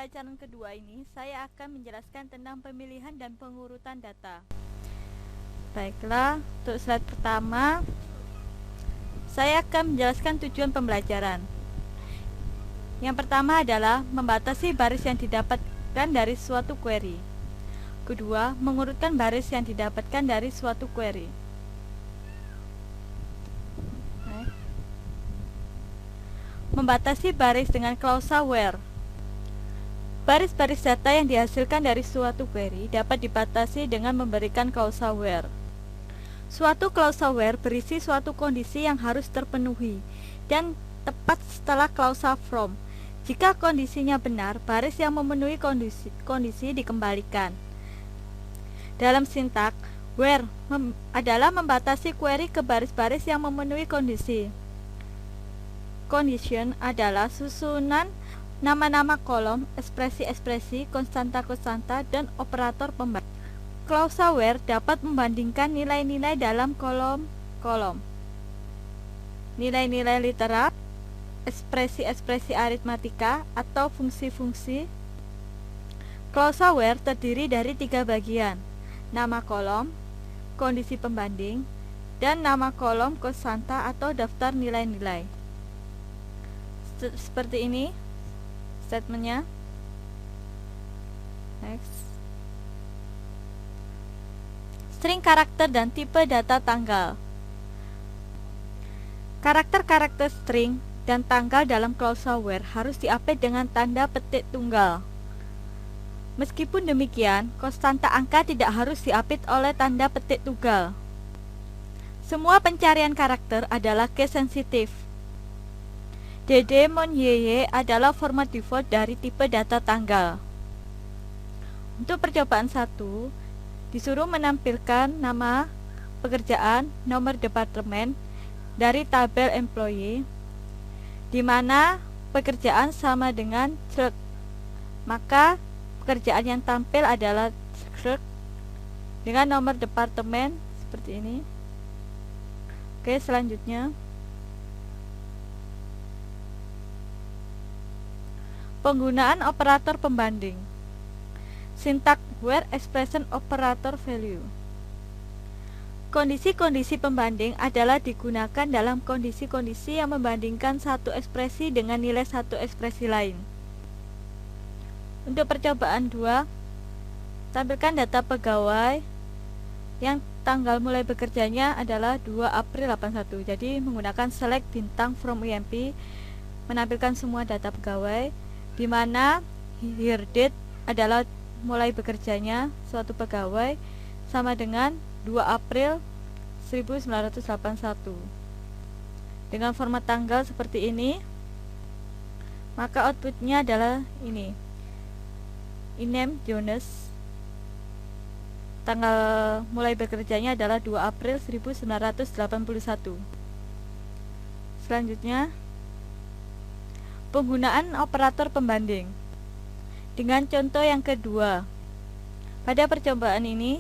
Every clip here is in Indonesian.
pembelajaran kedua ini, saya akan menjelaskan tentang pemilihan dan pengurutan data. Baiklah, untuk slide pertama, saya akan menjelaskan tujuan pembelajaran. Yang pertama adalah membatasi baris yang didapatkan dari suatu query. Kedua, mengurutkan baris yang didapatkan dari suatu query. Membatasi baris dengan klausa where. Baris-baris data yang dihasilkan dari suatu query dapat dibatasi dengan memberikan klausa where. Suatu klausa where berisi suatu kondisi yang harus terpenuhi dan tepat setelah klausa from. Jika kondisinya benar, baris yang memenuhi kondisi dikembalikan. Dalam sintak, where adalah membatasi query ke baris-baris yang memenuhi kondisi. Condition adalah susunan nama-nama kolom, ekspresi-ekspresi, konstanta-konstanta, dan operator pembanding. Klausa where dapat membandingkan nilai-nilai dalam kolom-kolom, nilai-nilai literal, ekspresi-ekspresi aritmatika, atau fungsi-fungsi. Klausa where terdiri dari 3 bagian: nama kolom, kondisi pembanding, dan nama kolom konstanta atau daftar nilai-nilai. Seperti ini statementnya. Next. String karakter dan tipe data tanggal. Karakter-karakter string dan tanggal dalam klausa where harus diupdate dengan tanda petik tunggal. Meskipun demikian, konstanta angka tidak harus diupdate oleh tanda petik tunggal. Semua pencarian karakter adalah case sensitif. DD-MON-YY adalah format default dari tipe data tanggal. Untuk percobaan 1, disuruh menampilkan nama pekerjaan, nomor departemen dari tabel employee, di mana pekerjaan sama dengan clerk. Maka pekerjaan yang tampil adalah clerk dengan nomor departemen seperti ini. Oke, selanjutnya penggunaan operator pembanding. Sintak where expression operator value. Kondisi-kondisi pembanding adalah digunakan dalam kondisi-kondisi yang membandingkan satu ekspresi dengan nilai satu ekspresi lain. Untuk percobaan 2, tampilkan data pegawai yang tanggal mulai bekerjanya adalah 2 April 81. Jadi menggunakan select bintang from UMP menampilkan semua data pegawai, di mana here date adalah mulai bekerjanya suatu pegawai sama dengan 2 April 1981. Dengan format tanggal seperti ini, maka outputnya adalah ini. Inem Jones, tanggal mulai bekerjanya adalah 2 April 1981. Selanjutnya, penggunaan operator pembanding. Dengan contoh yang kedua, pada percobaan ini,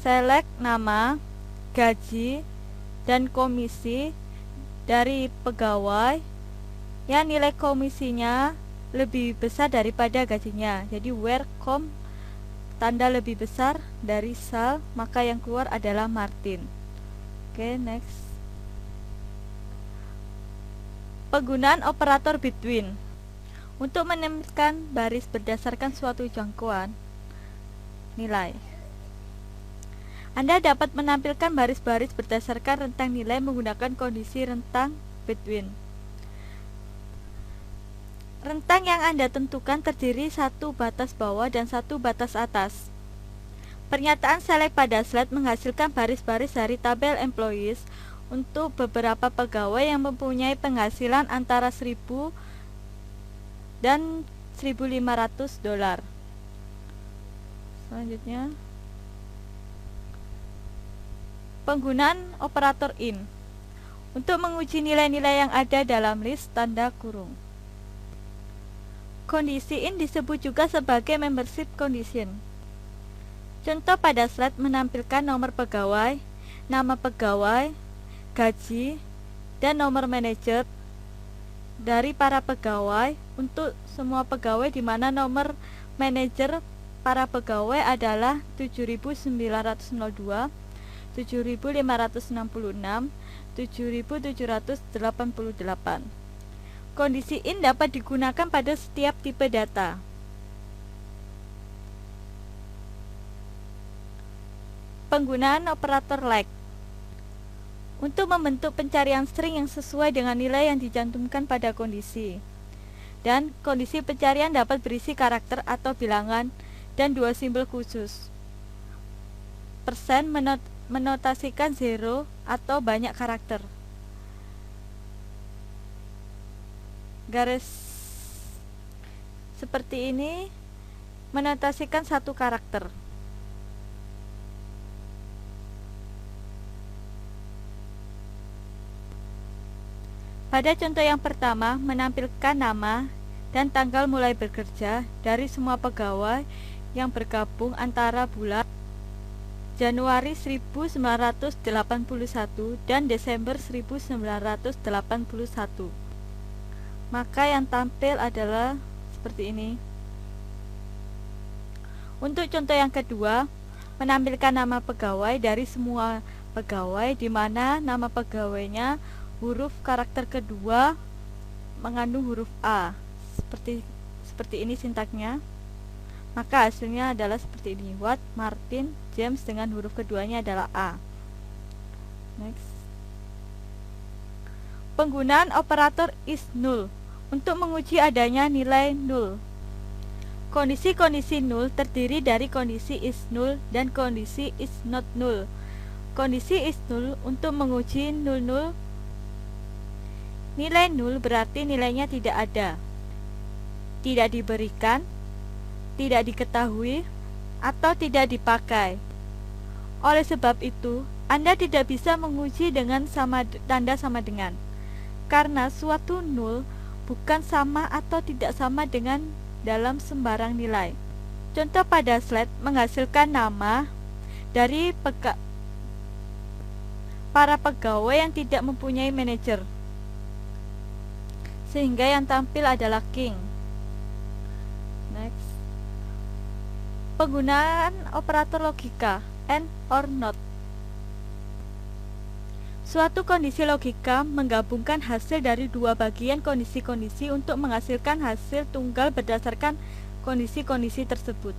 select nama, gaji, dan komisi dari pegawai yang nilai komisinya lebih besar daripada gajinya. Jadi where com tanda lebih besar dari Sal, maka yang keluar adalah Martin. Oke, next. Penggunaan operator between. Untuk menemukan baris berdasarkan suatu jangkauan nilai, Anda dapat menampilkan baris-baris berdasarkan rentang nilai menggunakan kondisi rentang between. Rentang yang Anda tentukan terdiri satu batas bawah dan satu batas atas. Pernyataan select pada slide menghasilkan baris-baris dari tabel employees untuk beberapa pegawai yang mempunyai penghasilan antara 1.000 dan $1.500. Selanjutnya, penggunaan operator in untuk menguji nilai-nilai yang ada dalam list tanda kurung. Kondisi in disebut juga sebagai membership condition. Contoh pada slide menampilkan nomor pegawai, nama pegawai, gaji, dan nomor manajer dari para pegawai untuk semua pegawai, di mana nomor manajer para pegawai adalah 7902, 7566, 7788. Kondisi in dapat digunakan pada setiap tipe data. Penggunaan operator like untuk membentuk pencarian string yang sesuai dengan nilai yang dicantumkan pada kondisi. Dan kondisi pencarian dapat berisi karakter atau bilangan dan dua simbol khusus. Persen menotasikan 0 atau banyak karakter. Garis seperti ini menotasikan satu karakter. Pada contoh yang pertama, menampilkan nama dan tanggal mulai bekerja dari semua pegawai yang bergabung antara bulan Januari 1981 dan Desember 1981. Maka yang tampil adalah seperti ini. Untuk contoh yang kedua, menampilkan nama pegawai dari semua pegawai, di mana nama pegawainya huruf karakter kedua mengandung huruf A. Seperti ini sintaknya. Maka hasilnya adalah seperti ini. Watt, Martin, James dengan huruf keduanya adalah A. Next. Penggunaan operator is null untuk menguji adanya nilai null. Kondisi-kondisi null terdiri dari kondisi is null dan kondisi is not null. Kondisi is null untuk menguji null. Nilai null berarti nilainya tidak ada, tidak diberikan, tidak diketahui, atau tidak dipakai. Oleh sebab itu, Anda tidak bisa menguji dengan tanda sama dengan, karena suatu null bukan sama atau tidak sama dengan dalam sembarang nilai. Contoh pada slide menghasilkan nama dari para pegawai yang tidak mempunyai manajer, sehingga yang tampil adalah King. Next. Penggunaan operator logika and or not. Suatu kondisi logika menggabungkan hasil dari dua bagian kondisi-kondisi untuk menghasilkan hasil tunggal berdasarkan kondisi-kondisi tersebut.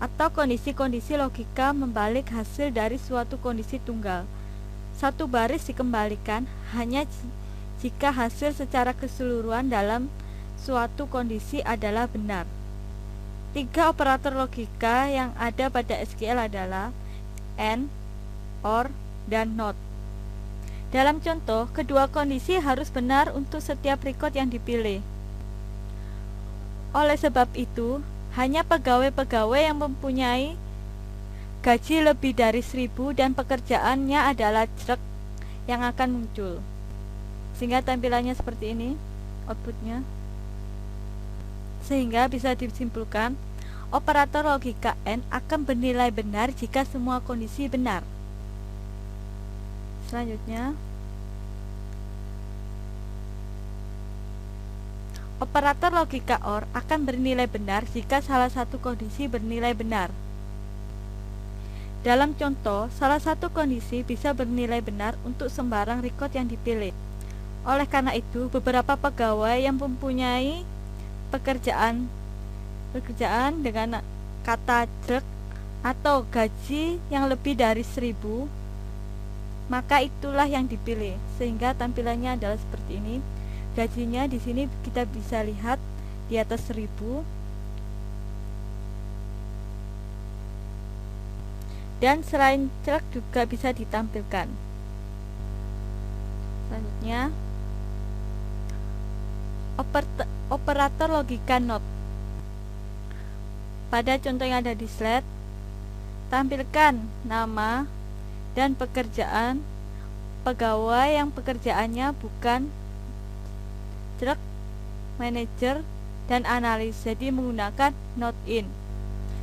Atau kondisi-kondisi logika membalik hasil dari suatu kondisi tunggal. Satu baris dikembalikan hanya jika hasil secara keseluruhan dalam suatu kondisi adalah benar. 3 operator logika yang ada pada SQL adalah and, or, dan not. Dalam contoh, kedua kondisi harus benar untuk setiap record yang dipilih. Oleh sebab itu, hanya pegawai-pegawai yang mempunyai gaji lebih dari 1000 dan pekerjaannya adalah JRK yang akan muncul. Sehingga tampilannya seperti ini outputnya. Sehingga bisa disimpulkan, operator logika AND akan bernilai benar jika semua kondisi benar. Selanjutnya, operator logika OR akan bernilai benar jika salah satu kondisi bernilai benar. Dalam contoh, salah satu kondisi bisa bernilai benar untuk sembarang record yang dipilih. Oleh karena itu, beberapa pegawai yang mempunyai pekerjaan dengan kata JRK atau gaji yang lebih dari 1000, maka itulah yang dipilih. Sehingga tampilannya adalah seperti ini. Gajinya di sini kita bisa lihat di atas 1000. Dan selain JRK juga bisa ditampilkan. Selanjutnya, operator logika NOT. Pada contoh yang ada di slide, tampilkan nama dan pekerjaan pegawai yang pekerjaannya bukan JRK, manajer, dan analis, jadi menggunakan not in.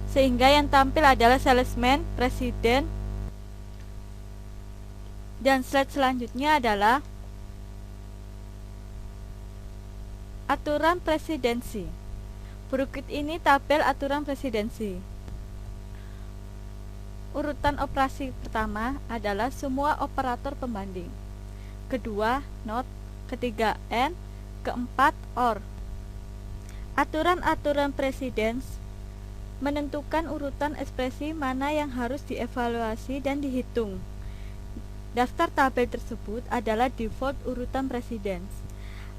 Sehingga yang tampil adalah salesman, presiden. Dan slide selanjutnya adalah Aturan presidensi. Berikut ini tabel aturan presidensi. Urutan operasi pertama adalah semua operator pembanding. Kedua, not. Ketiga, and. Keempat, or. Aturan-aturan presiden menentukan urutan ekspresi mana yang harus dievaluasi dan dihitung. Daftar tabel tersebut adalah default urutan presiden.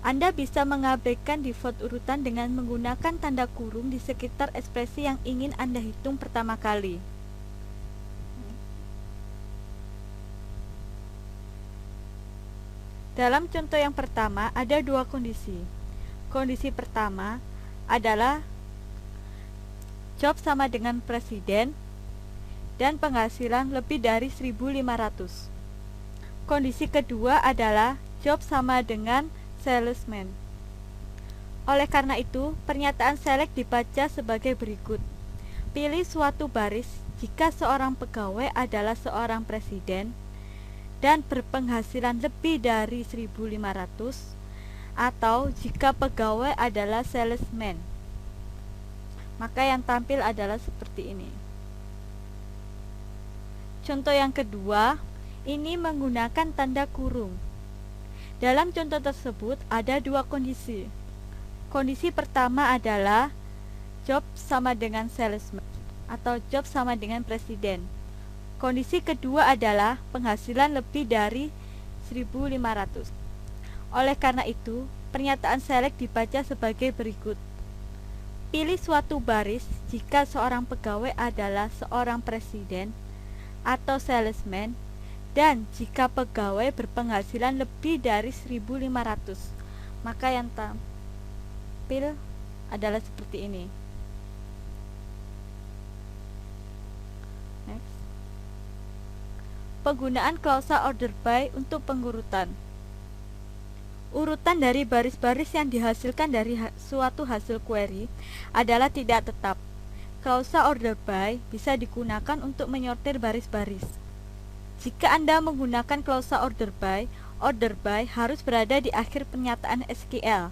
Anda bisa mengabaikan default urutan dengan menggunakan tanda kurung di sekitar ekspresi yang ingin Anda hitung pertama kali. Dalam contoh yang pertama ada dua kondisi. Kondisi pertama adalah job sama dengan presiden dan penghasilan lebih dari 1.500. Kondisi kedua adalah job sama dengan salesman. Oleh karena itu, pernyataan select dibaca sebagai berikut. Pilih suatu baris jika seorang pegawai adalah seorang presiden dan berpenghasilan lebih dari 1.500, atau jika pegawai adalah salesman. Maka yang tampil adalah seperti ini. Contoh yang kedua, ini menggunakan tanda kurung. Dalam contoh tersebut ada dua kondisi. Kondisi pertama adalah job sama dengan salesman atau job sama dengan presiden. Kondisi kedua adalah penghasilan lebih dari 1.500. Oleh karena itu, pernyataan select dibaca sebagai berikut. Pilih suatu baris jika seorang pegawai adalah seorang presiden atau salesman dan jika pegawai berpenghasilan lebih dari 1.500. Maka yang tampil adalah seperti ini. Next. Penggunaan klausa order by untuk pengurutan. Urutan dari baris-baris yang dihasilkan dari suatu hasil query adalah tidak tetap. Klausa order by bisa digunakan untuk menyortir baris-baris. Jika Anda menggunakan klausa order by harus berada di akhir pernyataan SQL.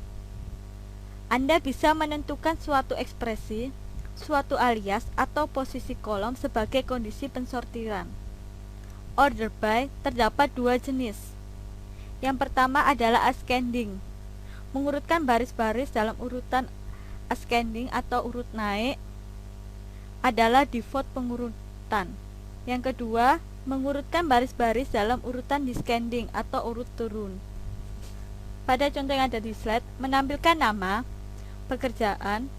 Anda bisa menentukan suatu ekspresi, suatu alias, atau posisi kolom sebagai kondisi pensortiran. Order by terdapat dua jenis. Yang pertama adalah ascending, mengurutkan baris-baris dalam urutan ascending atau urut naik adalah default pengurutan. Yang kedua, mengurutkan baris-baris dalam urutan descending atau urut turun. Pada contoh yang ada di slide, menampilkan nama, pekerjaan,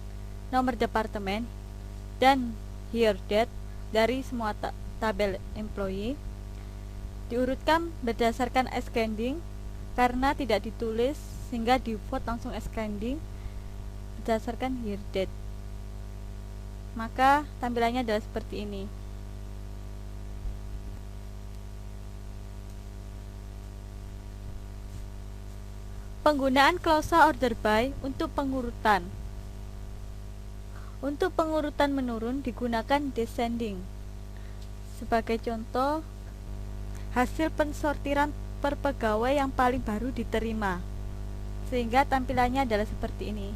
nomor departemen, dan year date dari semua tabel employee diurutkan berdasarkan ascending karena tidak ditulis sehingga default langsung ascending berdasarkan year date. Maka tampilannya adalah seperti ini. Penggunaan klausa order by untuk pengurutan. Untuk pengurutan menurun digunakan descending. Sebagai contoh, hasil pensortiran per pegawai yang paling baru diterima, sehingga tampilannya adalah seperti ini.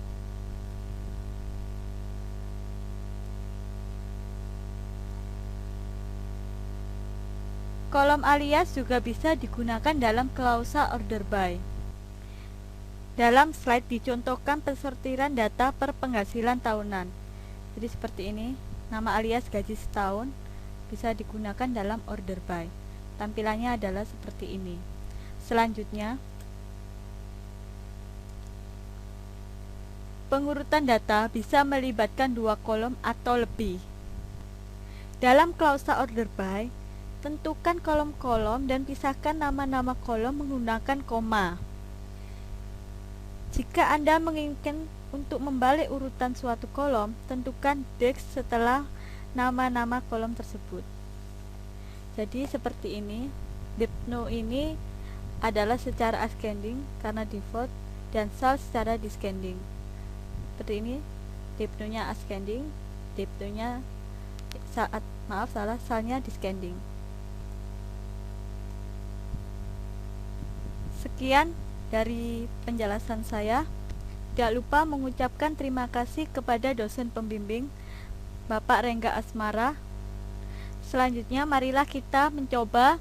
Kolom alias juga bisa digunakan dalam klausa order by. Dalam slide dicontohkan pensortiran data per penghasilan tahunan. Jadi seperti ini, nama alias gaji setahun bisa digunakan dalam order by. Tampilannya adalah seperti ini. Selanjutnya, pengurutan data bisa melibatkan dua kolom atau lebih. Dalam klausa order by, tentukan kolom-kolom dan pisahkan nama-nama kolom menggunakan koma. Jika Anda menginginkan untuk membalik urutan suatu kolom, tentukan Dex setelah nama-nama kolom tersebut. Jadi seperti ini, dipno ini adalah secara ascending karena default dan sal secara descending. Seperti ini, dipnonya ascending, dipnonya salnya descending. Sekian dari penjelasan saya. Tidak lupa mengucapkan terima kasih kepada dosen pembimbing Bapak Rengga Asmara. Selanjutnya marilah kita mencoba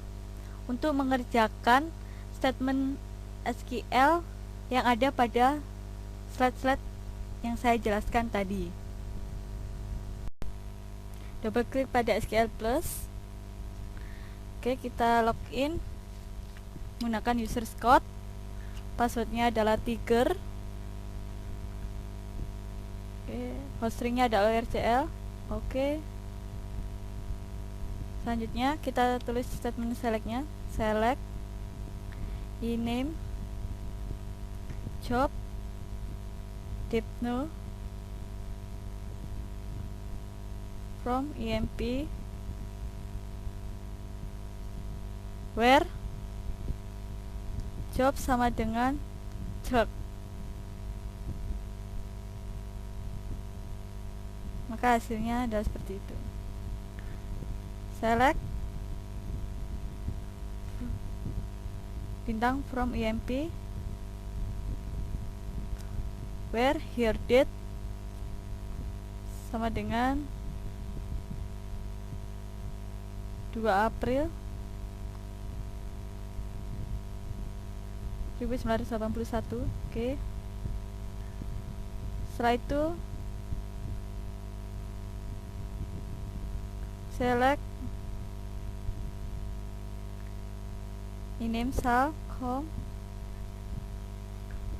untuk mengerjakan statement SQL yang ada pada slide-slide yang saya jelaskan tadi. Double klik pada SQL Plus. Oke, kita login menggunakan user code. Passwordnya adalah Tiger. Oke, hoststringnya adalah ORCL. Oke. Selanjutnya kita tulis statement selectnya. Select ename job deep null from emp where job sama dengan clerk. Maka hasilnya adalah seperti itu. Select bintang from emp where here date sama dengan 2 April 1981. Oke. Setelah itu select ename cell com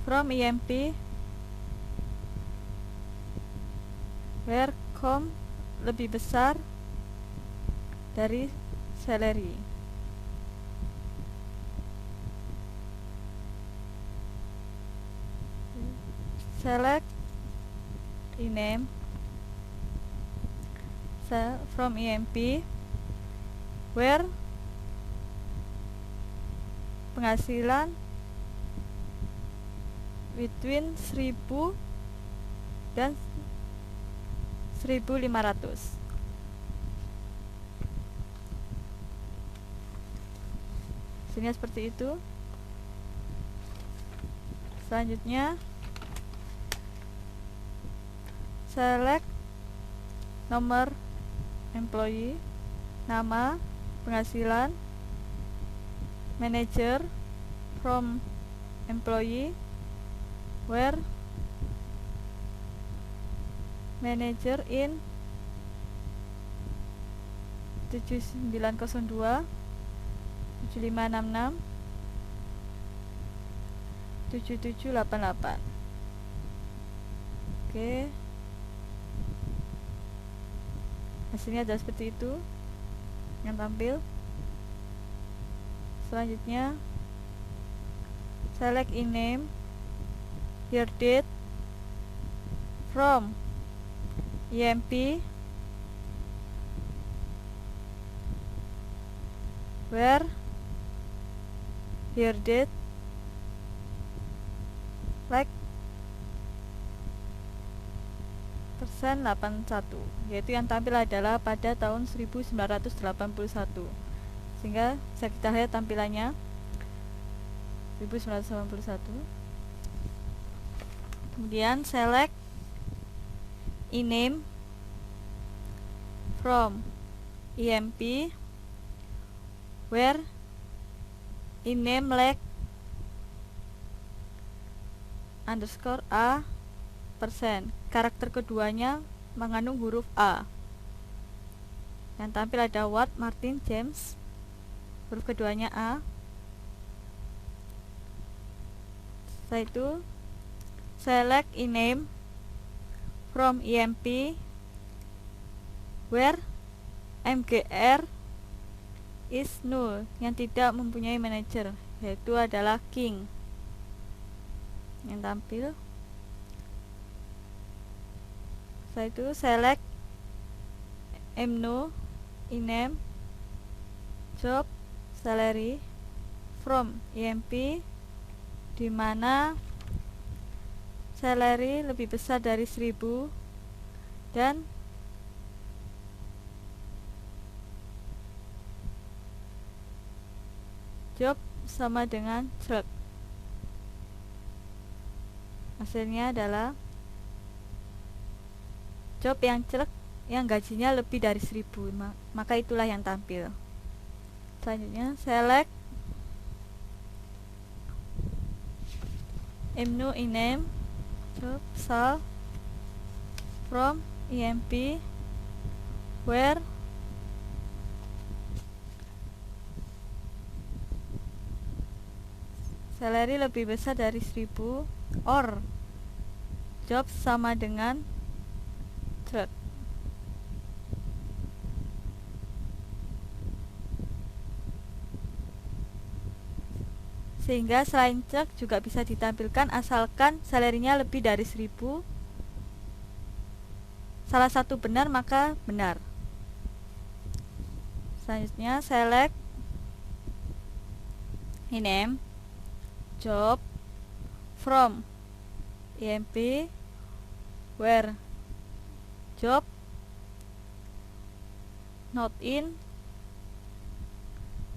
from emp where com lebih besar dari salary. Select rename cell from emp where penghasilan between 1000 dan 1500. Hasilnya seperti itu. Selanjutnya select nomor employee, nama, penghasilan, manager from employee where manager in 7902 7566 7788. Oke. Hasilnya adalah seperti itu yang tampil. Selanjutnya select ename year date from emp where year date like persen 81, yaitu yang tampil adalah pada tahun 1981, sehingga bisa kita lihat tampilannya 1981. Kemudian select ename from emp where ename like underscore a persen, karakter keduanya mengandung huruf A. Yang tampil ada Ward Martin James, huruf keduanya A. Setelah itu select ename from emp where mgr is null, yang tidak mempunyai manager, yaitu adalah King yang tampil. Setelah itu select mno ename job salary from emp, di mana salary lebih besar dari 1000 dan job sama dengan clerk. hasilnya adalah job yang celek yang gajinya lebih dari 1000, maka itulah yang tampil. Selanjutnya select menu name job sal from emp where salary lebih besar dari 1000 or job sama dengan threat. Sehingga selain cek juga bisa ditampilkan asalkan salary-nya lebih dari 1000. Salah satu benar maka benar. Selanjutnya select name job from emp where job not in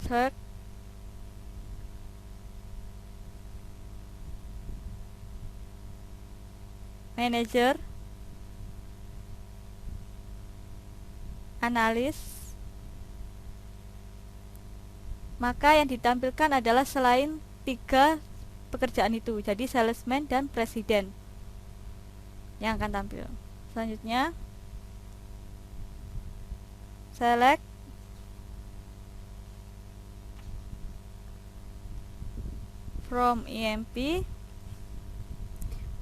check manager analis. Maka yang ditampilkan adalah selain 3 pekerjaan itu, jadi salesman dan presiden yang akan tampil. Selanjutnya select from emp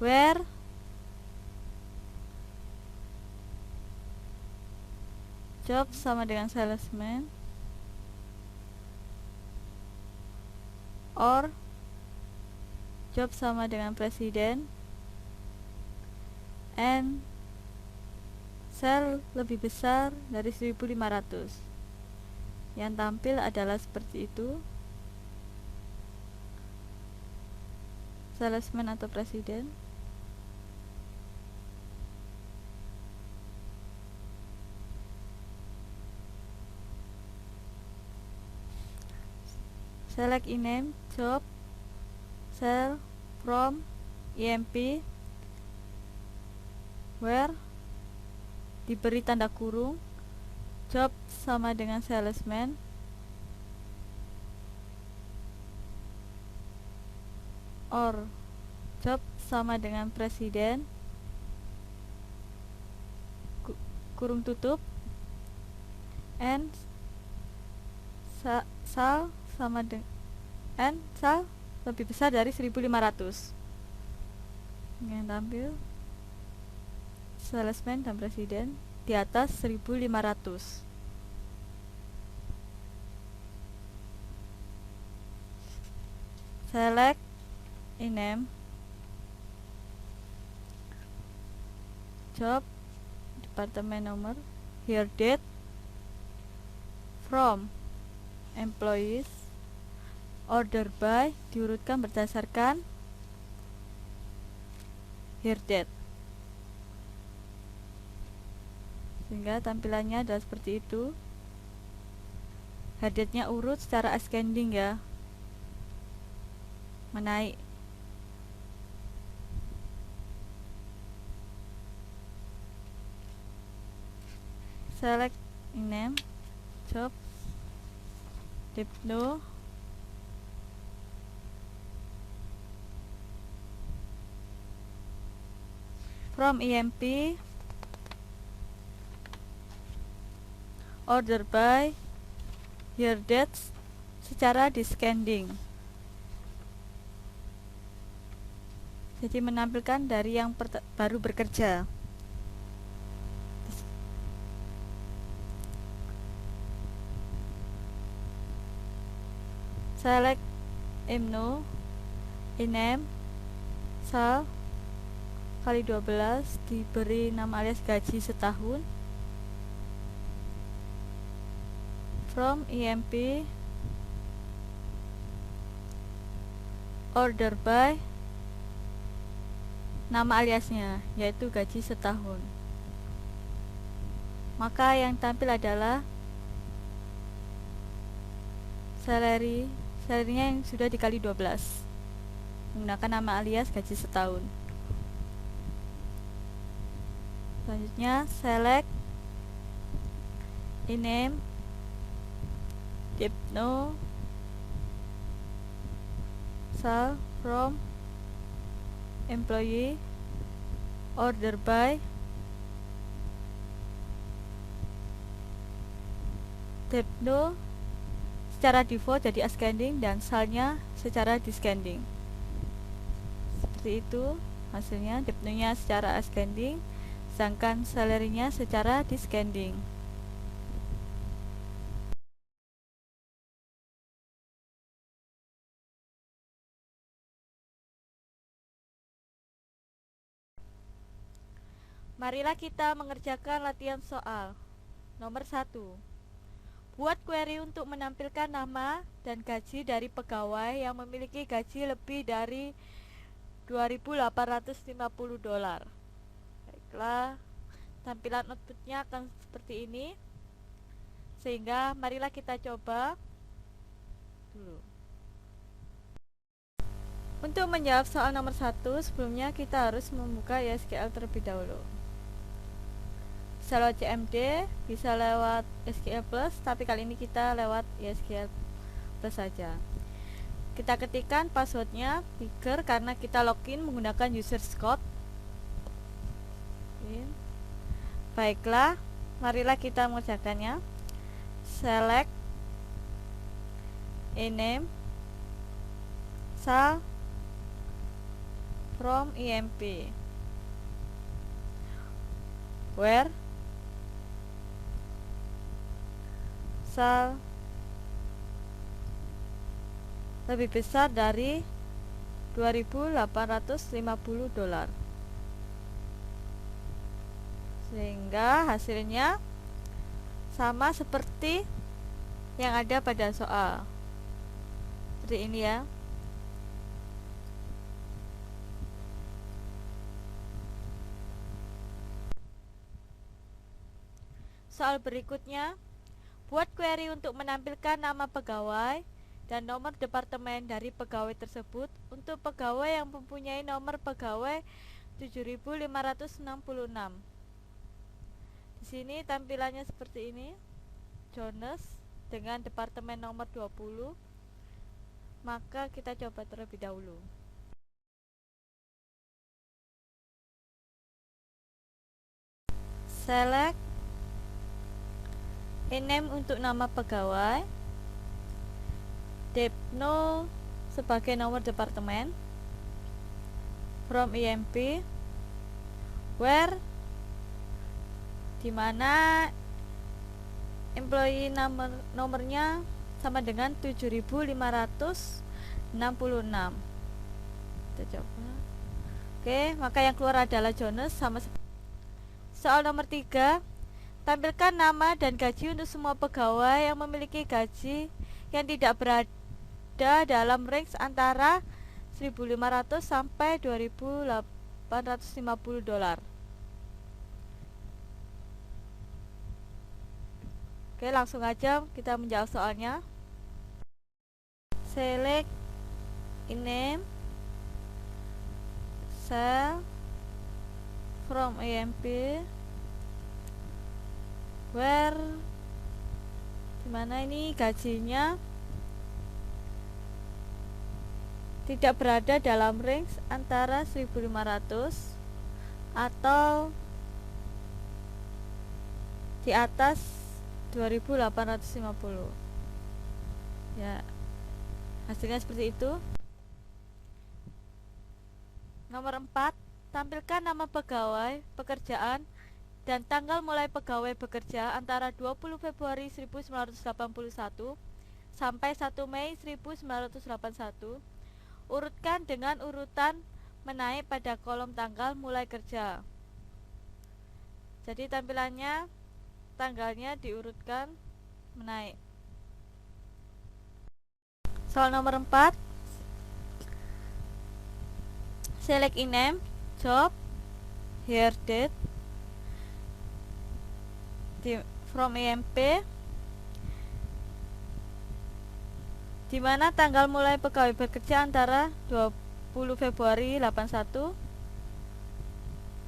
where job sama dengan salesman or job sama dengan presiden and sel lebih besar dari 1500. Yang tampil adalah seperti itu, salesman atau presiden. Select name job cell from emp where diberi tanda kurung job sama dengan salesman or job sama dengan presiden kurung tutup and sal sama dengan and sal lebih besar dari 1500. Yang tampil salesman dan presiden di atas 1500. Select name job departemen nomor here date from employees order by diurutkan berdasarkan here date, sehingga tampilannya adalah seperti itu. Here date-nya urut secara ascending ya, menaik. Select name job diplo from emp order by year dates secara descending, jadi menampilkan dari yang baru bekerja. Select menu name sal kali 12 diberi nama alias gaji setahun from emp order by nama aliasnya yaitu gaji setahun. Maka yang tampil adalah salary-nya yang sudah dikali 12 menggunakan nama alias gaji setahun. Selanjutnya select name Dipno sal from employee order by Dipno secara default jadi ascending dan salnya secara descending. Seperti itu hasilnya, Dipno-nya secara ascending sedangkan salary-nya secara descending. Marilah kita mengerjakan latihan soal. Nomor 1. Buat query untuk menampilkan nama dan gaji dari pegawai yang memiliki gaji lebih dari $2.850. Baiklah, tampilan outputnya akan seperti ini. Sehingga marilah kita coba dulu. Untuk menjawab soal nomor 1, sebelumnya kita harus membuka SQL terlebih dahulu. Bisa lewat CMD, bisa lewat SQL Plus, tapi kali ini kita lewat SQL Plus saja. Kita ketikkan passwordnya Tiger karena kita login menggunakan user code. Baiklah, marilah kita mengerjakannya. Select name sal from EMP where sal lebih besar dari $2.850, sehingga hasilnya sama seperti yang ada pada soal. Seperti ini ya. Soal berikutnya, buat query untuk menampilkan nama pegawai dan nomor departemen dari pegawai tersebut untuk pegawai yang mempunyai nomor pegawai 7566. Di sini tampilannya seperti ini. Jones dengan departemen nomor 20. Maka kita coba terlebih dahulu. Select name untuk nama pegawai, Dipno sebagai nomor departemen, from EMP where dimana employee nomornya sama dengan 7566. Kita coba. Oke, maka yang keluar adalah Jones sama. Soal nomor 3, tampilkan nama dan gaji untuk semua pegawai yang memiliki gaji yang tidak berada dalam range antara 1.500 sampai $2.850. Oke, langsung aja kita menjawab soalnya. Select name cell from EMP where dimana ini gajinya tidak berada dalam range antara 1.500 atau di atas 2.850. Ya, hasilnya seperti itu. Nomor 4, tampilkan nama pegawai, pekerjaan, dan tanggal mulai pegawai bekerja antara 20 Februari 1981 sampai 1 Mei 1981. Urutkan dengan urutan menaik pada kolom tanggal mulai kerja. Jadi tampilannya tanggalnya diurutkan menaik. Soal nomor 4, select name, job, here date, from EMP, di mana tanggal mulai pegawai bekerja antara 20 Februari 81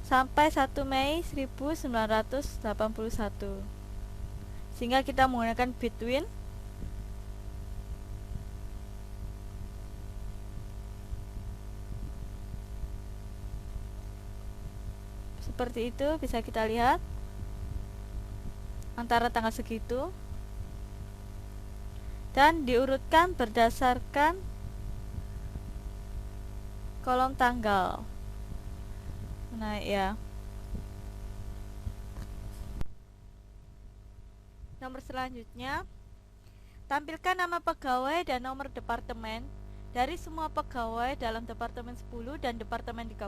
sampai 1 Mei 1981. Sehingga kita menggunakan between seperti itu, bisa kita lihat antara tanggal segitu, dan diurutkan berdasarkan kolom tanggal. Nah ya, nomor selanjutnya, tampilkan nama pegawai dan nomor departemen dari semua pegawai dalam departemen 10 dan departemen 30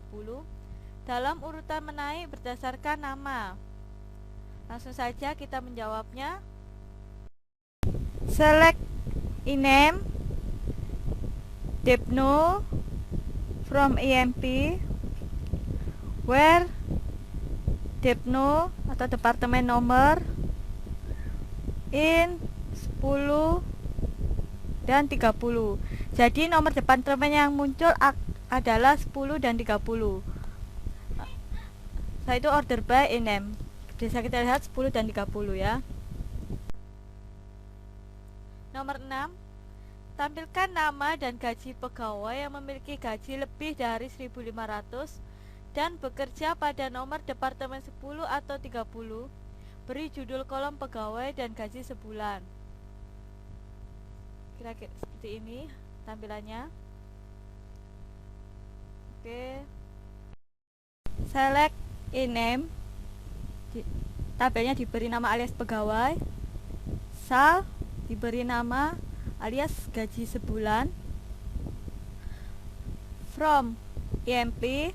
dalam urutan menaik berdasarkan nama. Langsung saja kita menjawabnya. Select INAME Depno from EMP where Depno atau departemen nomor in 10 dan 30. Jadi nomor departemen yang muncul adalah 10 dan 30. Nah, itu order by INAME. Bisa kita lihat 10 dan 30 ya. Nomor 6, tampilkan nama dan gaji pegawai yang memiliki gaji lebih dari 1.500 dan bekerja pada nomor departemen 10 atau 30. Beri judul kolom pegawai dan gaji sebulan. Kira-kira seperti ini tampilannya. Oke. Select INAME. Tabelnya diberi nama alias pegawai. Sal diberi nama alias gaji sebulan. From EMP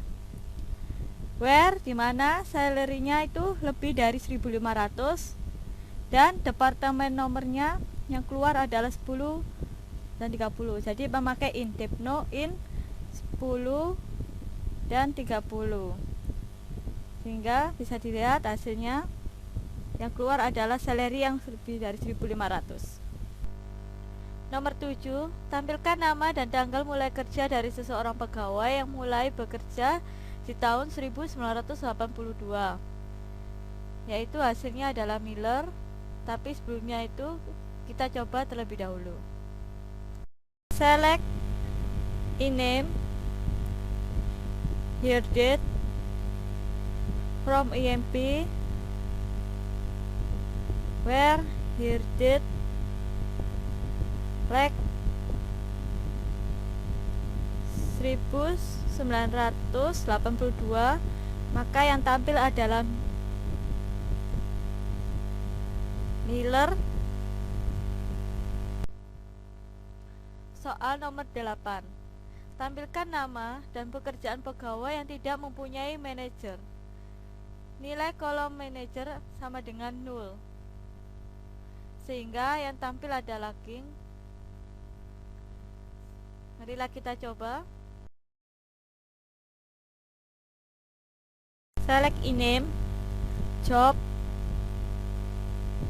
where, dimana salary-nya itu lebih dari 1.500 dan departemen nomornya yang keluar adalah 10 dan 30. Jadi memakai in Depno in 10 dan 30. Sehingga bisa dilihat hasilnya yang keluar adalah salary yang lebih dari 1.500. Nomor 7, tampilkan nama dan tanggal mulai kerja dari seseorang pegawai yang mulai bekerja di tahun 1982. Yaitu hasilnya adalah Miller, tapi sebelumnya itu kita coba terlebih dahulu. Select INAME year date from EMP where year date like 1982, maka yang tampil adalah Miller. Soal nomor 8, tampilkan nama dan pekerjaan pegawai yang tidak mempunyai manajer. Nilai kolom manajer sama dengan 0, sehingga yang tampil adalah King. Marilah kita coba. Select INAME job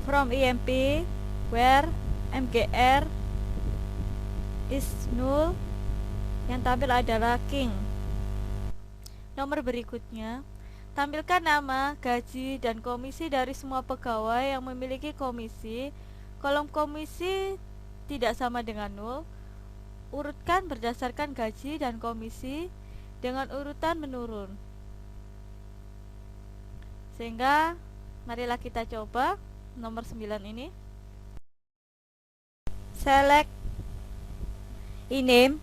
from EMP where MGR is 0, yang tampil adalah King. Nomor berikutnya, tampilkan nama, gaji, dan komisi dari semua pegawai yang memiliki komisi. Kolom komisi tidak sama dengan 0. Urutkan berdasarkan gaji dan komisi dengan urutan menurun. Sehingga marilah kita coba nomor 9 ini. Select INAME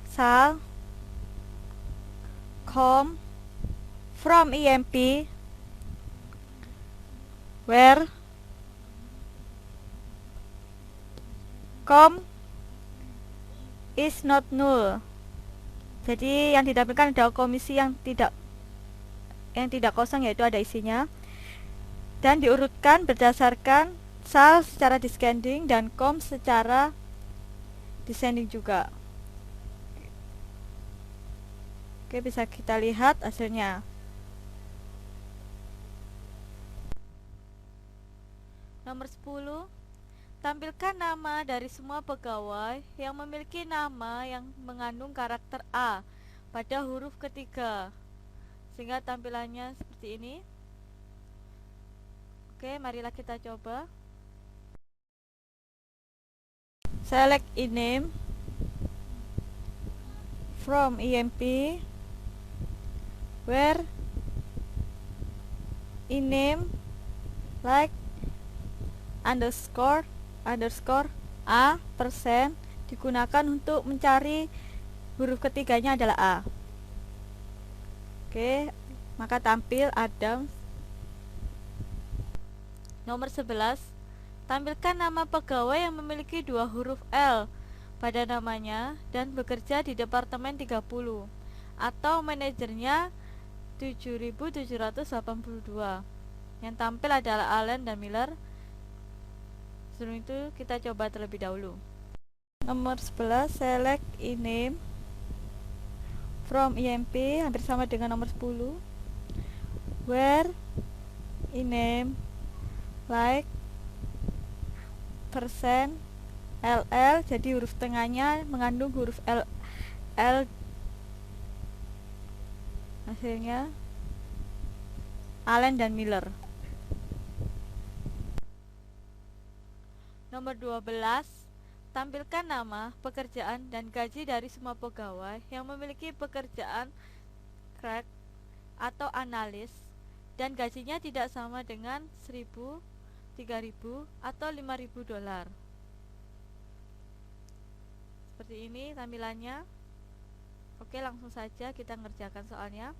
sal com from EMP where com is not null. Jadi yang ditampilkan adalah komisi yang tidak kosong, yaitu ada isinya, dan diurutkan berdasarkan sal secara descending dan com secara descending juga. Oke, bisa kita lihat hasilnya. Nomor 10, tampilkan nama dari semua pegawai yang memiliki nama yang mengandung karakter A pada huruf ketiga. sehingga tampilannya seperti ini. Oke, marilah kita coba. Select ename from EMP where ename like underscore a persen digunakan untuk mencari huruf ketiganya adalah A. Oke, maka tampil Adams. Nomor 11, tampilkan nama pegawai yang memiliki 2 huruf L pada namanya dan bekerja di Departemen 30 atau manajernya 7782. Yang tampil adalah Allen dan Miller. Sebelum itu kita coba terlebih dahulu. Nomor 11, select ename from EMP, hampir sama dengan nomor 10, where ename like persen LL, jadi huruf tengahnya mengandung huruf L, hasilnya Allen dan Miller. Nomor 12, tampilkan nama, pekerjaan, dan gaji dari semua pegawai yang memiliki pekerjaan crack atau analis dan gajinya tidak sama dengan 1.000, 3.000, atau 5.000 dolar. Seperti ini tampilannya. Oke, langsung saja kita ngerjakan soalnya.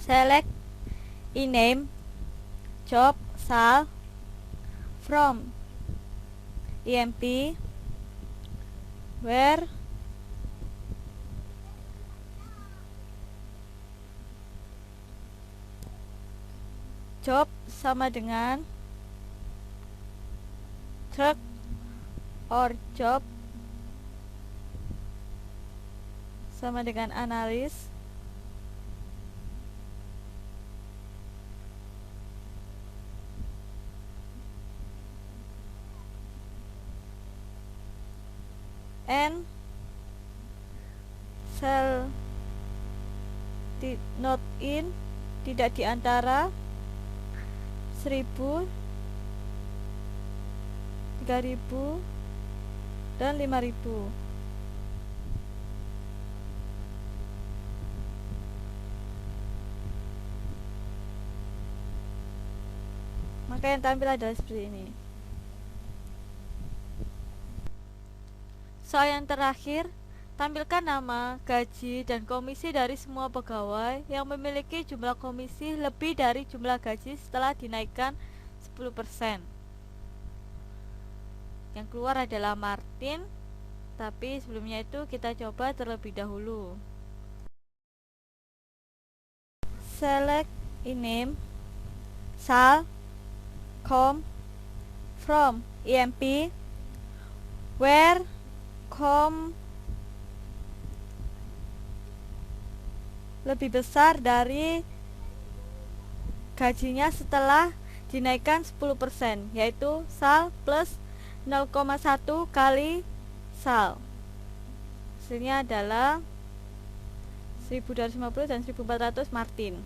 Select ename job sal from EMP where job sama dengan truck or job sama dengan analis and cell not in, tidak di antara 1.000, 3.000, dan 5.000. Maka yang tampil adalah seperti ini. Soal yang terakhir, tampilkan nama, gaji, dan komisi dari semua pegawai yang memiliki jumlah komisi lebih dari jumlah gaji setelah dinaikkan 10%. Yang keluar adalah Martin, tapi sebelumnya itu kita coba terlebih dahulu. Select ename sal com from EMP where com lebih besar dari gajinya setelah dinaikkan 10%, yaitu sal plus 0,1 kali sal. Hasilnya adalah 1.250 dan 1.400 Martin.